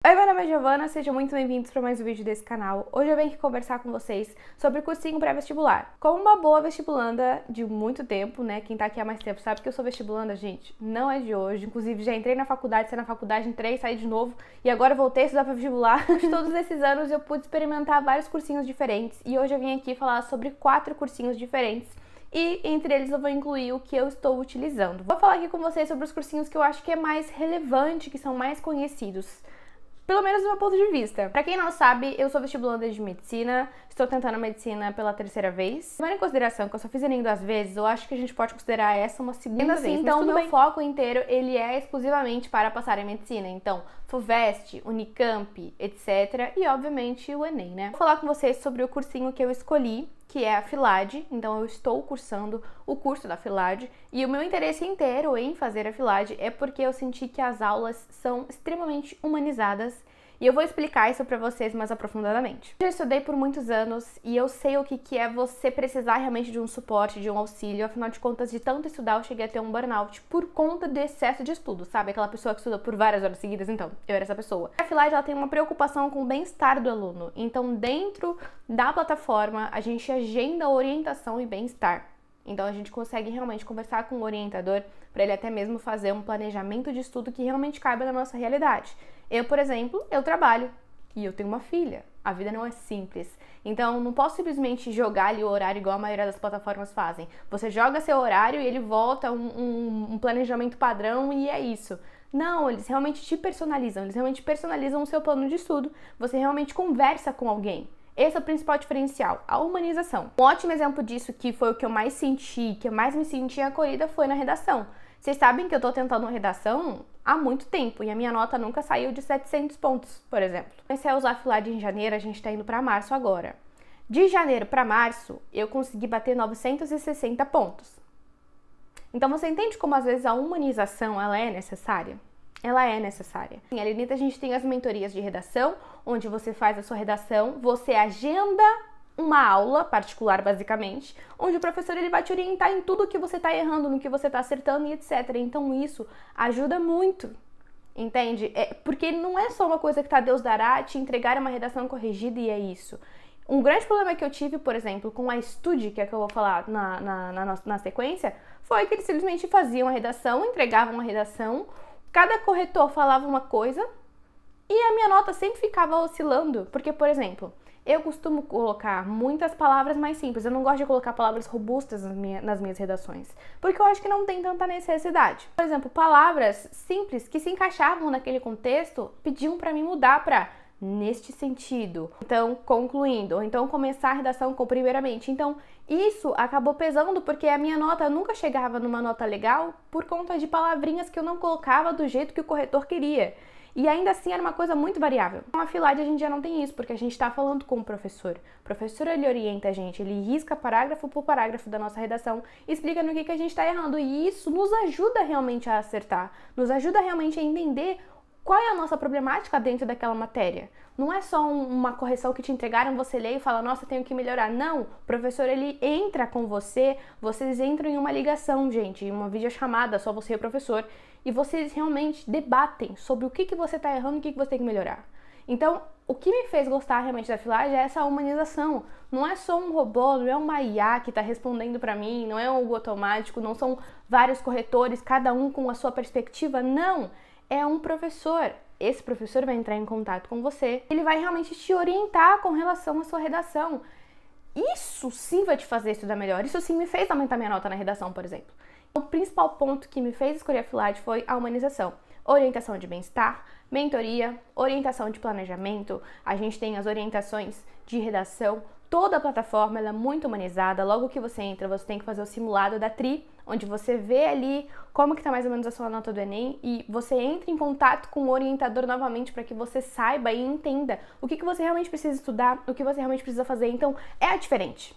Oi, meu nome é Giovana, sejam muito bem-vindos para mais um vídeo desse canal. Hoje eu venho aqui conversar com vocês sobre o cursinho pré-vestibular. Como uma boa vestibulanda de muito tempo, né, quem tá aqui há mais tempo sabe que eu sou vestibulanda, gente, não é de hoje. Inclusive já entrei na faculdade, saí na faculdade, entrei, saí de novo e agora voltei a estudar para vestibular. Todos esses anos eu pude experimentar vários cursinhos diferentes e hoje eu vim aqui falar sobre 4 cursinhos diferentes. E entre eles eu vou incluir o que eu estou utilizando. Vou falar aqui com vocês sobre os cursinhos que eu acho que é mais relevante, que são mais conhecidos. Pelo menos do meu ponto de vista. Pra quem não sabe, eu sou vestibulanda de medicina, estou tentando medicina pela 3ª vez. Levando em consideração que eu só fiz Enem 2 vezes, eu acho que a gente pode considerar essa uma segunda vez. Então, o meu foco inteiro, ele é exclusivamente para passar em medicina. Então, FUVEST, Unicamp, etc. E, obviamente, o Enem, né? Vou falar com vocês sobre o cursinho que eu escolhi, que é a FILAD, então eu estou cursando o curso da FILAD, e o meu interesse inteiro em fazer a FILAD é porque eu senti que as aulas são extremamente humanizadas, e eu vou explicar isso pra vocês mais aprofundadamente. Eu já estudei por muitos anos e eu sei o que é você precisar realmente de um suporte, de um auxílio. Afinal de contas, de tanto estudar, eu cheguei a ter um burnout por conta do excesso de estudo, sabe? Aquela pessoa que estuda por várias horas seguidas, então, eu era essa pessoa. A FILAD, ela tem uma preocupação com o bem-estar do aluno. Então, dentro da plataforma, a gente agenda orientação e bem-estar. Então, a gente consegue realmente conversar com o orientador para ele até mesmo fazer um planejamento de estudo que realmente caiba na nossa realidade. Eu, por exemplo, eu trabalho e eu tenho uma filha. A vida não é simples. Então, não posso simplesmente jogar ali o horário igual a maioria das plataformas fazem. Você joga seu horário e ele volta um planejamento padrão e é isso. Não, eles realmente te personalizam. Eles realmente personalizam o seu plano de estudo. Você realmente conversa com alguém. Esse é o principal diferencial, a humanização. Um ótimo exemplo disso, que foi o que eu mais senti, que eu mais me senti acolhida, foi na redação. Vocês sabem que eu tô tentando uma redação há muito tempo e a minha nota nunca saiu de 700 pontos, por exemplo. Comecei a usar a FILAD em janeiro, a gente tá indo pra março agora. De janeiro pra março, eu consegui bater 960 pontos. Então você entende como às vezes a humanização, ela é necessária? Ela é necessária. Ali dentro a gente tem as mentorias de redação, onde você faz a sua redação, você agenda uma aula particular, basicamente, onde o professor ele vai te orientar em tudo que você está errando, no que você está acertando e etc. Então isso ajuda muito, entende? Porque não é só uma coisa que Deus dará, te entregar uma redação corrigida e é isso. Um grande problema que eu tive, por exemplo, com a Estude, que é que eu vou falar na sequência, foi que eles simplesmente faziam a redação, entregavam uma redação, cada corretor falava uma coisa e a minha nota sempre ficava oscilando, porque, por exemplo, eu costumo colocar muitas palavras mais simples, eu não gosto de colocar palavras robustas nas minhas redações, porque eu acho que não tem tanta necessidade. Por exemplo, palavras simples que se encaixavam naquele contexto pediam pra mim mudar pra neste sentido, então concluindo, ou então começar a redação com primeiramente. Então isso acabou pesando porque a minha nota nunca chegava numa nota legal por conta de palavrinhas que eu não colocava do jeito que o corretor queria. E ainda assim era uma coisa muito variável. Com a FILAD a gente já não tem isso, porque a gente está falando com o professor. O professor ele orienta a gente, ele risca parágrafo por parágrafo da nossa redação, explica no que a gente está errando. E isso nos ajuda realmente a acertar, nos ajuda realmente a entender qual é a nossa problemática dentro daquela matéria. Não é só uma correção que te entregaram, você lê e fala, nossa, tenho que melhorar. Não, o professor, ele entra com você, vocês entram em uma ligação, gente, em uma videochamada, só você e o professor, e vocês realmente debatem sobre o que você está errando e o que você tem que melhorar. Então, o que me fez gostar realmente da FILAD é essa humanização. Não é só um robô, não é uma IA que está respondendo para mim, não é um algo automático, não são vários corretores, cada um com a sua perspectiva, não. É um professor. Esse professor vai entrar em contato com você, ele vai realmente te orientar com relação à sua redação. Isso sim vai te fazer estudar melhor, isso sim me fez aumentar minha nota na redação, por exemplo. O principal ponto que me fez escolher a FILAD foi a humanização. Orientação de bem-estar, mentoria, orientação de planejamento, a gente tem as orientações de redação, toda a plataforma ela é muito humanizada. Logo que você entra, você tem que fazer o simulado da TRI, onde você vê ali como que tá mais ou menos a sua nota do Enem e você entra em contato com o orientador novamente para que você saiba e entenda o que você realmente precisa estudar, o que você realmente precisa fazer. Então, é diferente.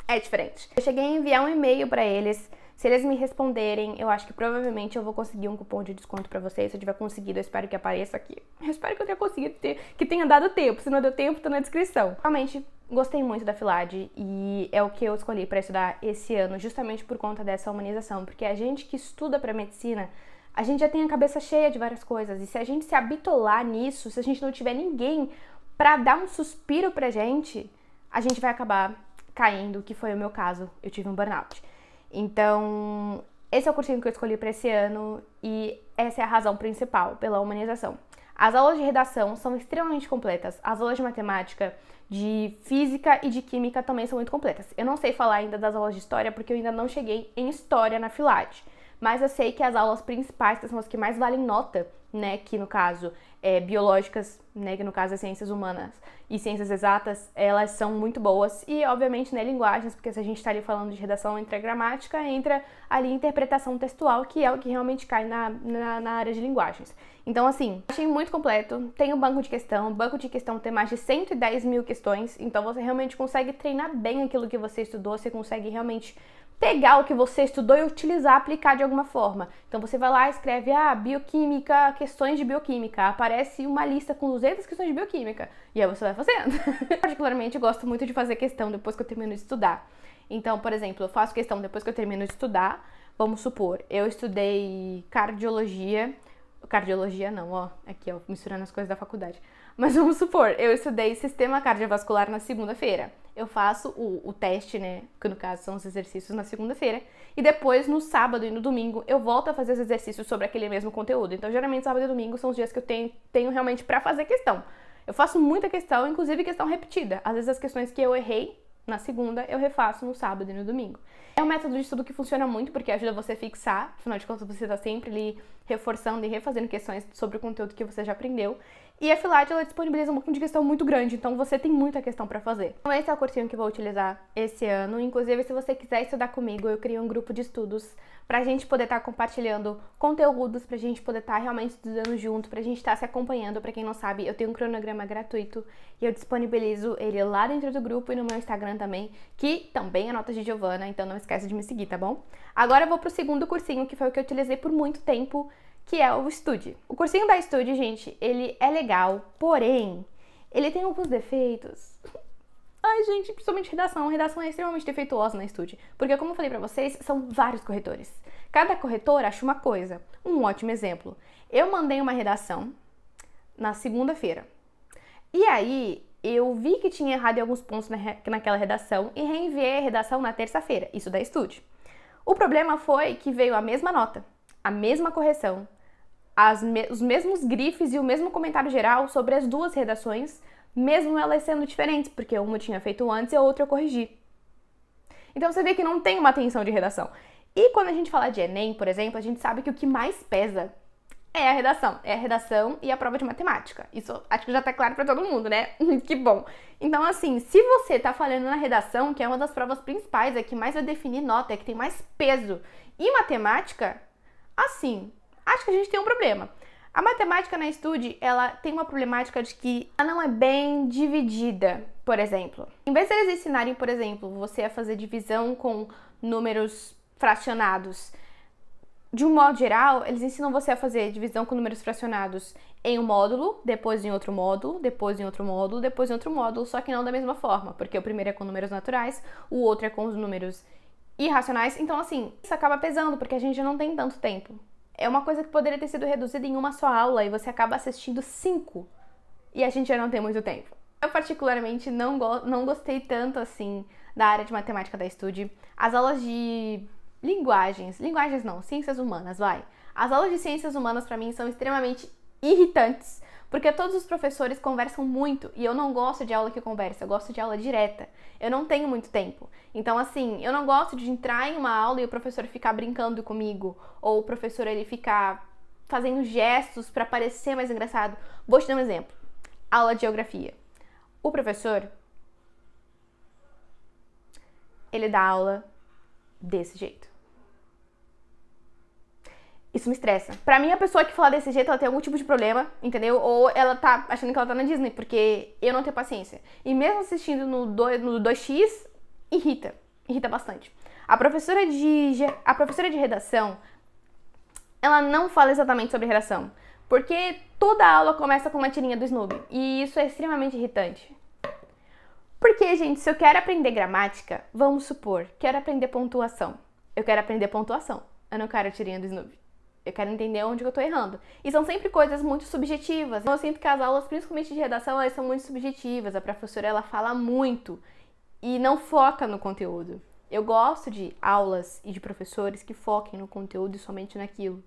É diferente. Eu cheguei a enviar um e-mail para eles. Se eles me responderem, eu acho que provavelmente eu vou conseguir um cupom de desconto pra vocês. Se eu tiver conseguido, eu espero que apareça aqui. Eu espero que eu tenha conseguido, que tenha dado tempo. Se não deu tempo, tá na descrição. Realmente, gostei muito da FILAD e é o que eu escolhi pra estudar esse ano, justamente por conta dessa humanização. Porque a gente que estuda pra medicina, a gente já tem a cabeça cheia de várias coisas. E se a gente se habitolar nisso, se a gente não tiver ninguém pra dar um suspiro pra gente, a gente vai acabar caindo, que foi o meu caso. Eu tive um burnout. Então, esse é o cursinho que eu escolhi pra esse ano e essa é a razão principal, pela humanização. As aulas de redação são extremamente completas. As aulas de matemática, de física e de química também são muito completas. Eu não sei falar ainda das aulas de história porque eu ainda não cheguei em história na FILAD. Mas eu sei que as aulas principais, que são as que mais valem nota, né, que no caso é biológicas, né, que no caso é ciências humanas e ciências exatas, elas são muito boas. E obviamente, né, linguagens, porque se a gente está ali falando de redação, entra gramática, entra ali interpretação textual, que é o que realmente cai na área de linguagens. Então, assim, achei muito completo. Tem o banco de questão. O banco de questão tem mais de 110 mil questões. Então, você realmente consegue treinar bem aquilo que você estudou. Você consegue realmente pegar o que você estudou e utilizar, aplicar de alguma forma. Então, você vai lá e escreve, bioquímica, questões de bioquímica. Aparece uma lista com 200 questões de bioquímica. E aí você vai fazendo. Particularmente, gosto muito de fazer questão depois que eu termino de estudar. Então, por exemplo, eu faço questão depois que eu termino de estudar. Vamos supor, eu estudei cardiologia não, ó, aqui ó, misturando as coisas da faculdade. Mas vamos supor, eu estudei sistema cardiovascular na segunda-feira. Eu faço o teste, né, que no caso são os exercícios na segunda-feira. E depois, no sábado e no domingo, eu volto a fazer os exercícios sobre aquele mesmo conteúdo. Então, geralmente, sábado e domingo são os dias que eu tenho realmente pra fazer questão. Eu faço muita questão, inclusive questão repetida. Às vezes as questões que eu errei na segunda, eu refaço no sábado e no domingo. É um método de estudo que funciona muito, porque ajuda você a fixar, afinal de contas você está sempre ali reforçando e refazendo questões sobre o conteúdo que você já aprendeu. E a FILAD, ela disponibiliza um banco de questão muito grande, então você tem muita questão para fazer. Então esse é o cursinho que eu vou utilizar esse ano. Inclusive, se você quiser estudar comigo, eu criei um grupo de estudos pra gente poder estar compartilhando conteúdos, pra gente poder estar realmente estudando junto, pra gente estar se acompanhando. Pra quem não sabe, eu tenho um cronograma gratuito e eu disponibilizo ele lá dentro do grupo e no meu Instagram também, que também é Notas de Giovana, então não esquece de me seguir, tá bom? Agora eu vou pro segundo cursinho, que foi o que eu utilizei por muito tempo, que é o Estude. O cursinho da Estude, gente, ele é legal, porém, ele tem alguns defeitos. Ai, gente, principalmente redação. A redação é extremamente defeituosa na Estude, porque como eu falei pra vocês, são vários corretores. Cada corretor acha uma coisa. Um ótimo exemplo. Eu mandei uma redação na segunda-feira. E aí, eu vi que tinha errado em alguns pontos naquela redação e reenviei a redação na terça-feira. Isso da Estude. O problema foi que veio a mesma nota, a mesma correção, os mesmos grifes e o mesmo comentário geral sobre as duas redações, mesmo elas sendo diferentes, porque uma eu tinha feito antes e a outra eu corrigi. Então você vê que não tem uma atenção de redação. E quando a gente fala de Enem, por exemplo, a gente sabe que o que mais pesa é a redação. É a redação e a prova de matemática. Isso acho que já tá claro pra todo mundo, né? Que bom. Então, assim, se você tá falhando na redação, que é uma das provas principais, é que mais vai definir nota, é que tem mais peso, e matemática, assim, acho que a gente tem um problema. A matemática na Estude, ela tem uma problemática de que ela não é bem dividida, por exemplo. Em vez de eles ensinarem, por exemplo, você a fazer divisão com números fracionados, de um modo geral, eles ensinam você a fazer divisão com números fracionados em um módulo, depois em outro módulo, depois em outro módulo, depois em outro módulo, só que não da mesma forma, porque o primeiro é com números naturais, o outro é com os números irracionais. Então, assim, isso acaba pesando, porque a gente não tem tanto tempo. É uma coisa que poderia ter sido reduzida em uma só aula e você acaba assistindo 5 e a gente já não tem muito tempo. Eu particularmente não gostei tanto assim da área de matemática da Estude. As aulas de linguagens não, ciências humanas, vai. As aulas de ciências humanas pra mim são extremamente irritantes, porque todos os professores conversam muito e eu não gosto de aula que conversa, eu gosto de aula direta. Eu não tenho muito tempo. Então, assim, eu não gosto de entrar em uma aula e o professor ficar brincando comigo, ou o professor ele ficar fazendo gestos pra parecer mais engraçado. Vou te dar um exemplo. Aula de geografia. O professor, ele dá aula desse jeito. Isso me estressa. Pra mim, a pessoa que fala desse jeito, ela tem algum tipo de problema, entendeu? Ou ela tá achando que ela tá na Disney, porque eu não tenho paciência. E mesmo assistindo no 2x, irrita bastante. A professora de redação, ela não fala exatamente sobre redação, porque toda aula começa com uma tirinha do Snoopy, e isso é extremamente irritante. Porque, gente, se eu quero aprender gramática, vamos supor, quero aprender pontuação. Eu quero aprender pontuação, eu não quero a tirinha do Snoopy. Eu quero entender onde eu tô errando. E são sempre coisas muito subjetivas. Eu sinto que as aulas, principalmente de redação, elas são muito subjetivas. A professora, ela fala muito e não foca no conteúdo. Eu gosto de aulas e de professores que foquem no conteúdo e somente naquilo.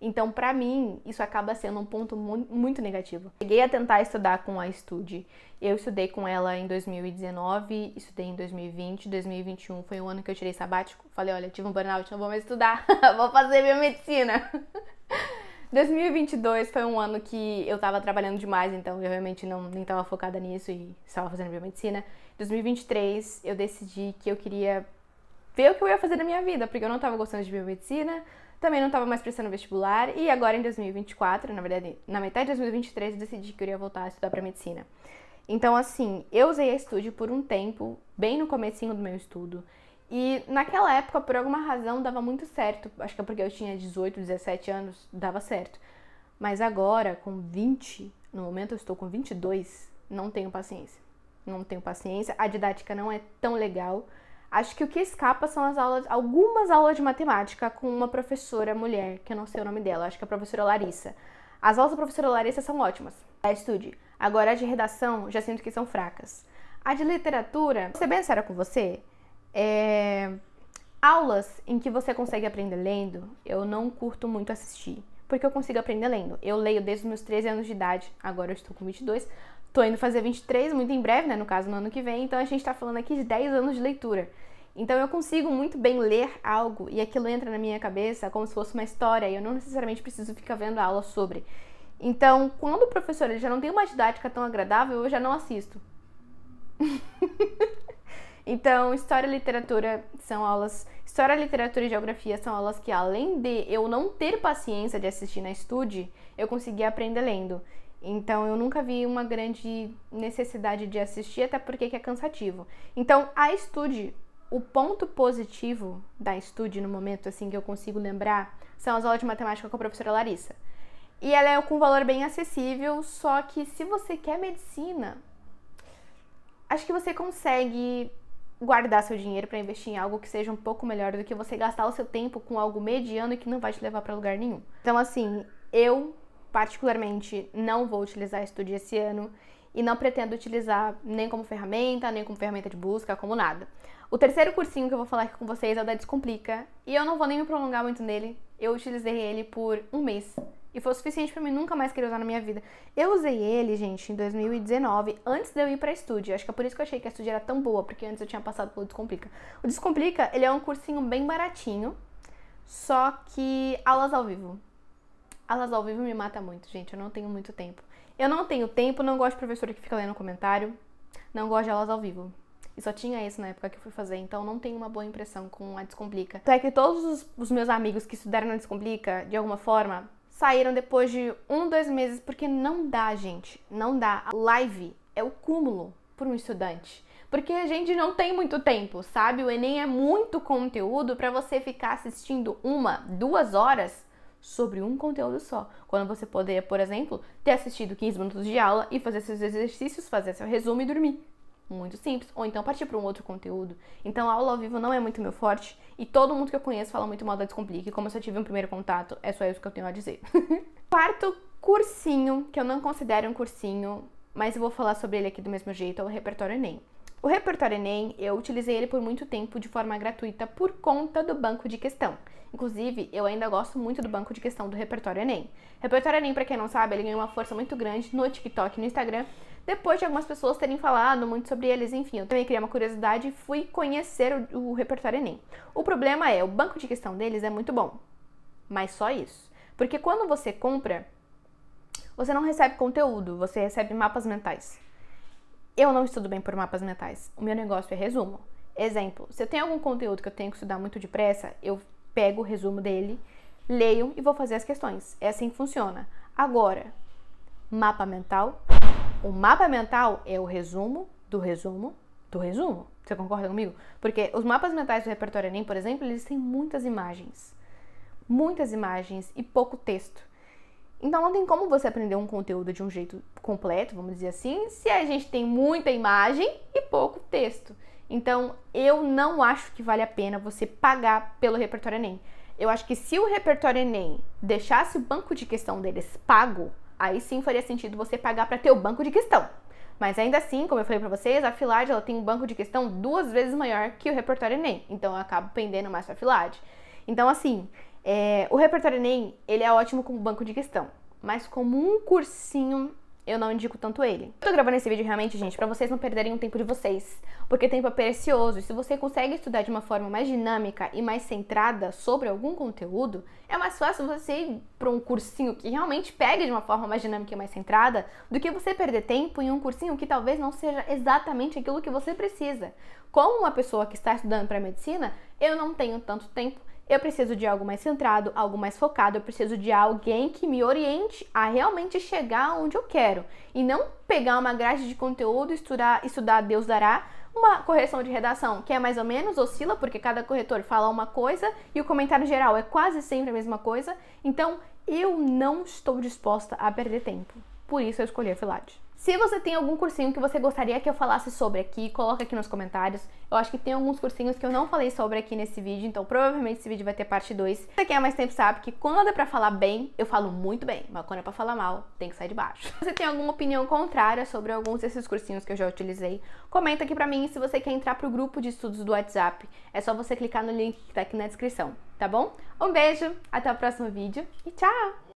Então, pra mim, isso acaba sendo um ponto muito negativo. Cheguei a tentar estudar com a Estude. Eu estudei com ela em 2019, estudei em 2020, 2021 foi um ano que eu tirei sabático. Falei, olha, tive um burnout, não vou mais estudar, vou fazer biomedicina. 2022 foi um ano que eu tava trabalhando demais, então eu realmente nem tava focada nisso e estava fazendo biomedicina. 2023 eu decidi que eu queria ver o que eu ia fazer na minha vida, porque eu não tava gostando de biomedicina, também não tava mais prestando vestibular, e agora em 2024, na verdade, na metade de 2023, eu decidi que eu iria voltar a estudar pra medicina. Então, assim, eu usei a Estude por um tempo, bem no comecinho do meu estudo, e naquela época, por alguma razão, dava muito certo. Acho que é porque eu tinha 18, 17 anos, dava certo. Mas agora, com 20, no momento eu estou com 22, não tenho paciência. Não tenho paciência, a didática não é tão legal. Acho que o que escapa são as aulas, algumas aulas de matemática com uma professora mulher, que eu não sei o nome dela, acho que é a professora Larissa. As aulas da professora Larissa são ótimas, a Estude. Agora, a de redação, já sinto que são fracas. A de literatura, vou ser bem séria com você, aulas em que você consegue aprender lendo, eu não curto muito assistir, porque eu consigo aprender lendo. Eu leio desde os meus 13 anos de idade, agora eu estou com 22, tô indo fazer 23, muito em breve, né, no caso no ano que vem, então a gente tá falando aqui de 10 anos de leitura. Então eu consigo muito bem ler algo e aquilo entra na minha cabeça como se fosse uma história e eu não necessariamente preciso ficar vendo a aula sobre. Então, quando o professor ele já não tem uma didática tão agradável, eu já não assisto. Então, História, Literatura são aulas... História, Literatura e Geografia são aulas que, além de eu não ter paciência de assistir na Estude, eu consegui aprender lendo. Então, eu nunca vi uma grande necessidade de assistir, até porque é cansativo. Então, a Estude, o ponto positivo da Estude, no momento assim que eu consigo lembrar, são as aulas de matemática com a professora Larissa. E ela é com valor bem acessível, só que se você quer medicina, acho que você consegue guardar seu dinheiro para investir em algo que seja um pouco melhor do que você gastar o seu tempo com algo mediano e que não vai te levar para lugar nenhum. Então, assim, eu particularmente não vou utilizar Estude esse ano e não pretendo utilizar nem como ferramenta de busca, como nada. O terceiro cursinho que eu vou falar aqui com vocês é o da Descomplica e eu não vou nem me prolongar muito nele. Eu utilizei ele por um mês e foi o suficiente pra mim nunca mais querer usar na minha vida. Eu usei ele, gente, em 2019, antes de eu ir pra Estude. Acho que é por isso que eu achei que a Estude era tão boa, porque antes eu tinha passado pelo Descomplica. O Descomplica, ele é um cursinho bem baratinho, só que aulas ao vivo. Aulas ao vivo me mata muito, gente, eu não tenho muito tempo. Eu não tenho tempo, não gosto de professora que fica lendo comentário, não gosto de aulas ao vivo. E só tinha isso na época que eu fui fazer, então não tenho uma boa impressão com a Descomplica. Então é que todos os meus amigos que estudaram na Descomplica, de alguma forma, saíram depois de 1, 2 meses, porque não dá, gente, não dá. A live é o cúmulo para um estudante, porque a gente não tem muito tempo, sabe? O Enem é muito conteúdo para você ficar assistindo 1, 2 horas sobre um conteúdo só. Quando você poderia, por exemplo, ter assistido 15 minutos de aula e fazer seus exercícios, fazer seu resumo e dormir. Muito simples. Ou então partir para um outro conteúdo. Então a aula ao vivo não é muito meu forte e todo mundo que eu conheço fala muito mal da Descomplica. E como eu só tive um primeiro contato, é só isso que eu tenho a dizer. Quarto cursinho, que eu não considero um cursinho, mas eu vou falar sobre ele aqui do mesmo jeito, é o Repertório Enem. O Repertório Enem, eu utilizei ele por muito tempo de forma gratuita por conta do banco de questão. Inclusive, eu ainda gosto muito do banco de questão do Repertório Enem. Repertório Enem, pra quem não sabe, ele ganhou uma força muito grande no TikTok e no Instagram, depois de algumas pessoas terem falado muito sobre eles. Enfim, eu também criei uma curiosidade e fui conhecer o Repertório Enem. O problema é, o banco de questão deles é muito bom, mas só isso. Porque quando você compra, você não recebe conteúdo, você recebe mapas mentais. Eu não estudo bem por mapas mentais, o meu negócio é resumo. Exemplo, se eu tenho algum conteúdo que eu tenho que estudar muito depressa, eu pego o resumo dele, leio e vou fazer as questões. É assim que funciona. Agora, mapa mental. O mapa mental é o resumo do resumo do resumo. Você concorda comigo? Porque os mapas mentais do Repertório Enem, por exemplo, eles têm muitas imagens e pouco texto. Então não tem como você aprender um conteúdo de um jeito completo, vamos dizer assim, se a gente tem muita imagem e pouco texto. Então eu não acho que vale a pena você pagar pelo Repertório Enem. Eu acho que se o repertório Enem deixasse o banco de questão deles pago, aí sim faria sentido você pagar para ter o banco de questão. Mas ainda assim, como eu falei pra vocês, a Filad ela tem um banco de questão 2 vezes maior que o repertório Enem. Então eu acabo pendendo mais pra Filad. Então assim, o repertório Enem, ele é ótimo como banco de questão. Mas como um cursinho, eu não indico tanto ele. Eu tô gravando esse vídeo realmente, gente, pra vocês não perderem o tempo de vocês. Porque tempo é precioso e se você consegue estudar de uma forma mais dinâmica e mais centrada sobre algum conteúdo, é mais fácil você ir pra um cursinho que realmente pegue de uma forma mais dinâmica e mais centrada do que você perder tempo em um cursinho que talvez não seja exatamente aquilo que você precisa. Como uma pessoa que está estudando para medicina, eu não tenho tanto tempo. Eu preciso de algo mais centrado, algo mais focado, eu preciso de alguém que me oriente a realmente chegar onde eu quero. E não pegar uma grade de conteúdo, estudar Deus dará, uma correção de redação que é mais ou menos, oscila, porque cada corretor fala uma coisa e o comentário geral é quase sempre a mesma coisa. Então, eu não estou disposta a perder tempo. Por isso eu escolhi a Filad. Se você tem algum cursinho que você gostaria que eu falasse sobre aqui, coloca aqui nos comentários. Eu acho que tem alguns cursinhos que eu não falei sobre aqui nesse vídeo, então provavelmente esse vídeo vai ter parte 2. Se você quer mais tempo sabe que quando é pra falar bem, eu falo muito bem, mas quando é pra falar mal, tem que sair de baixo. Se você tem alguma opinião contrária sobre alguns desses cursinhos que eu já utilizei, comenta aqui pra mim. Se você quer entrar pro grupo de estudos do WhatsApp, é só você clicar no link que tá aqui na descrição, tá bom? Um beijo, até o próximo vídeo e tchau!